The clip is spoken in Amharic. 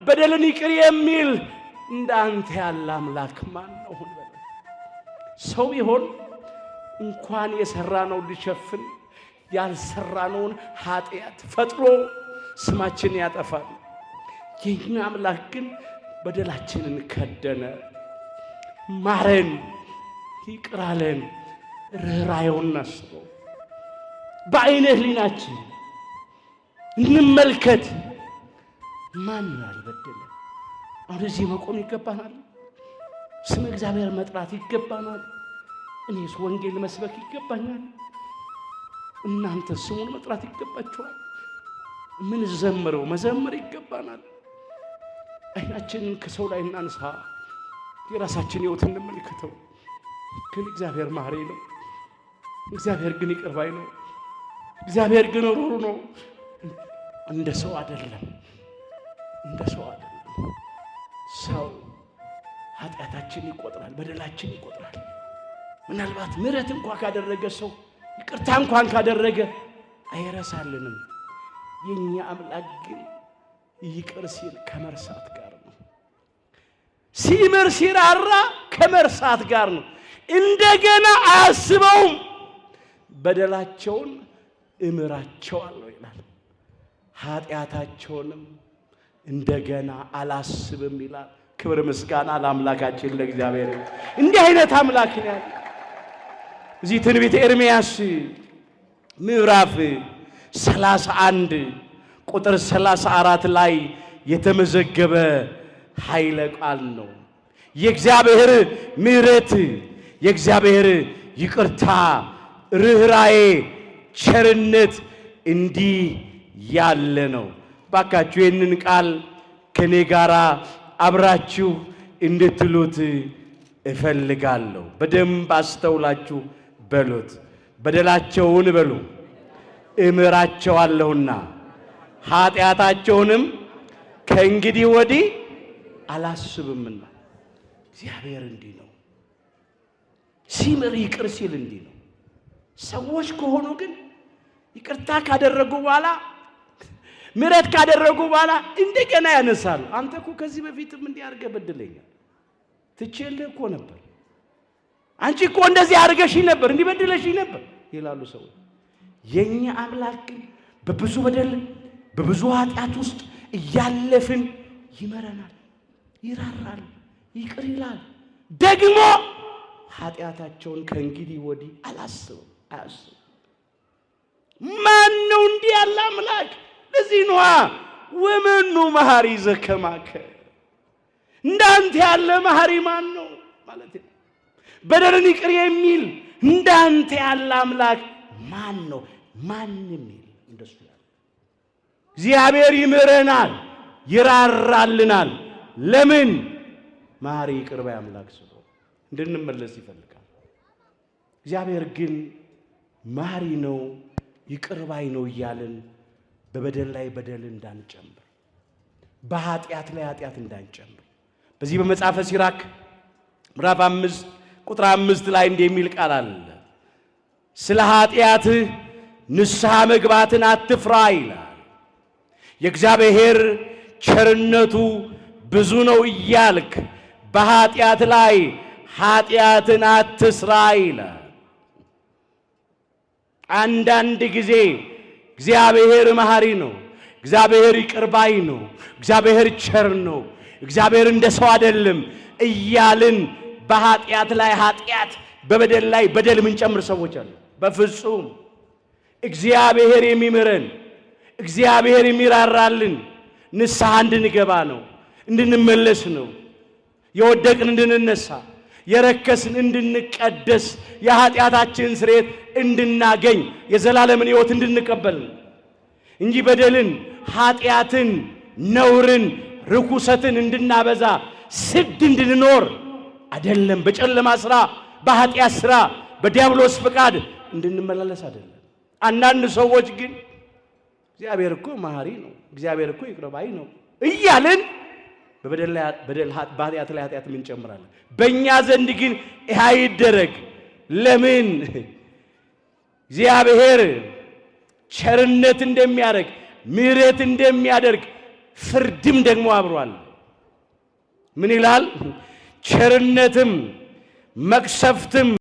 በደልን ይቅር የሚል እንዳንተ ያለ አምላክ ማን ነው? ሰው ቢሆን እንኳን የሰራነው ሊሸፍን ያልሰራነውን ኃጢአት ፈጥሮ ስማችን ያጠፋል። የኛ አምላክ ግን በደላችንን ከደነ፣ ማረን፣ ይቅር አለን። ርኅራኄውን አስበው። በዓይነ ሕሊናችን እንመልከት። ማን ያልበደለ? አሁን እዚህ መቆም ይገባናል። ስም እግዚአብሔር መጥራት ይገባናል። እኔስ ወንጌል መስበክ ይገባኛል። እናንተ ስሙን መጥራት ይገባችኋል። ምን ዘምረው መዘመር ይገባናል። አይናችንን ከሰው ላይ እናንሳ፣ የራሳችን ሕይወት እንመልከተው። ግን እግዚአብሔር መሐሪ ነው። እግዚአብሔር ግን ይቅር ባይ ነው። እግዚአብሔር ግን ሩሩ ነው። እንደ ሰው አይደለም፣ እንደ ሰው አይደለም። ሰው ኃጢአታችን ይቆጥራል፣ በደላችን ይቆጥራል። ምናልባት ምሕረት እንኳን ካደረገ ሰው ይቅርታ እንኳን ካደረገ አይረሳልንም። የኛ አምላክ ግን ይቅር ሲል ከመርሳት ጋር ነው። ሲምር ሲራራ ከመርሳት ጋር ነው። እንደገና አያስበውም። በደላቸውን እምራቸዋለሁ ይላል፣ ኃጢአታቸውንም እንደገና አላስብም ይላል። ክብር ምስጋና ለአምላካችን ለእግዚአብሔር። እንዲህ አይነት አምላክ ነው ያለ። እዚህ ትንቢተ ኤርምያስ ምዕራፍ 31 ቁጥር 34 ላይ የተመዘገበ ኃይለ ቃል ነው። የእግዚአብሔር ምሕረት፣ የእግዚአብሔር ይቅርታ፣ ርኅራኄ፣ ቸርነት እንዲህ ያለ ነው። ባካችሁ ይህንን ቃል ከኔ ጋር አብራችሁ እንድትሉት እፈልጋለሁ። በደንብ አስተውላችሁ በሉት። በደላቸውን በሉ እምራቸዋለሁና ኃጢአታቸውንም ከእንግዲህ ወዲህ አላስብምና። እግዚአብሔር እንዲህ ነው ሲምር፣ ይቅር ሲል እንዲህ ነው። ሰዎች ከሆኑ ግን ይቅርታ ካደረጉ በኋላ ምሕረት ካደረጉ በኋላ እንደገና ያነሳሉ። አንተ እኮ ከዚህ በፊትም እንዲህ አድርገህ በድለኛል፣ ትቼልህ እኮ ነበር፣ አንቺ እኮ እንደዚህ አድርገሽኝ ነበር፣ እንዲህ በድለሽኝ ነበር ይላሉ ሰዎች። የኛ አምላክ ግን በብዙ በደል በብዙ ኃጢአት ውስጥ እያለፍን ይመረናል፣ ይራራል፣ ይቅር ይላል። ደግሞ ኃጢአታቸውን ከእንግዲህ ወዲህ አላስብም፣ አያስብም። ማን ነው እንዲህ ያለ አምላክ? ለዚህ ነዋ ወመኑ መሐሪ ዘከማከ፣ እንዳንተ ያለ መሐሪ ማን ነው ማለት ነው። በደልን ይቅር የሚል እንዳንተ ያለ አምላክ ማን ነው? ማንም የለም እንደሱ ያለ። እግዚአብሔር ይምረናል፣ ይራራልናል። ለምን? መሐሪ ይቅር ባይ አምላክ ስለሆነ እንድንመለስ ይፈልጋል። እግዚአብሔር ግን መሐሪ ነው፣ ይቅር ባይ ነው እያልን በበደል ላይ በደል እንዳንጨምር፣ በኃጢአት ላይ ኃጢአት እንዳንጨምር በዚህ በመጽሐፈ ሲራክ ምዕራፍ 5 ቁጥር 5 ላይ እንደሚል ቃል አለ። ስለ ኃጢአትህ ንስሐ መግባትን አትፍራ ይላል። የእግዚአብሔር ቸርነቱ ብዙ ነው እያልክ በኃጢአት ላይ ኃጢአትን አትስራ ይላል። አንዳንድ ጊዜ እግዚአብሔር መሐሪ ነው፣ እግዚአብሔር ይቅር ባይ ነው፣ እግዚአብሔር ቸር ነው፣ እግዚአብሔር እንደ ሰው አይደለም እያልን በኃጢአት ላይ ኃጢአት በበደል ላይ በደል ምንጨምር ሰዎች አሉ። በፍጹም እግዚአብሔር የሚምረን፣ እግዚአብሔር የሚራራልን ንስሐ እንድንገባ ነው፣ እንድንመለስ ነው፣ የወደቅን እንድንነሳ፣ የረከስን እንድንቀደስ፣ የኃጢአታችን ስርየት እንድናገኝ፣ የዘላለምን ሕይወት እንድንቀበል እንጂ በደልን፣ ኃጢአትን፣ ነውርን፣ ርኩሰትን እንድናበዛ ስድ እንድንኖር አይደለም። በጨለማ ሥራ፣ በኃጢአት ሥራ፣ በዲያብሎስ ፍቃድ እንድንመላለስ አይደለም። አንዳንድ ሰዎች ግን እግዚአብሔር እኮ መሐሪ ነው፣ እግዚአብሔር እኮ ይቅር ባይ ነው እያልን በበደል በኃጢአት ላይ ኃጢአት እንጨምራለን። በእኛ ዘንድ ግን ይህ አይደረግ። ለምን? እግዚአብሔር ቸርነት እንደሚያደርግ ምሕረት እንደሚያደርግ ፍርድም ደግሞ አብሯል። ምን ይላል? ቸርነትም መቅሰፍትም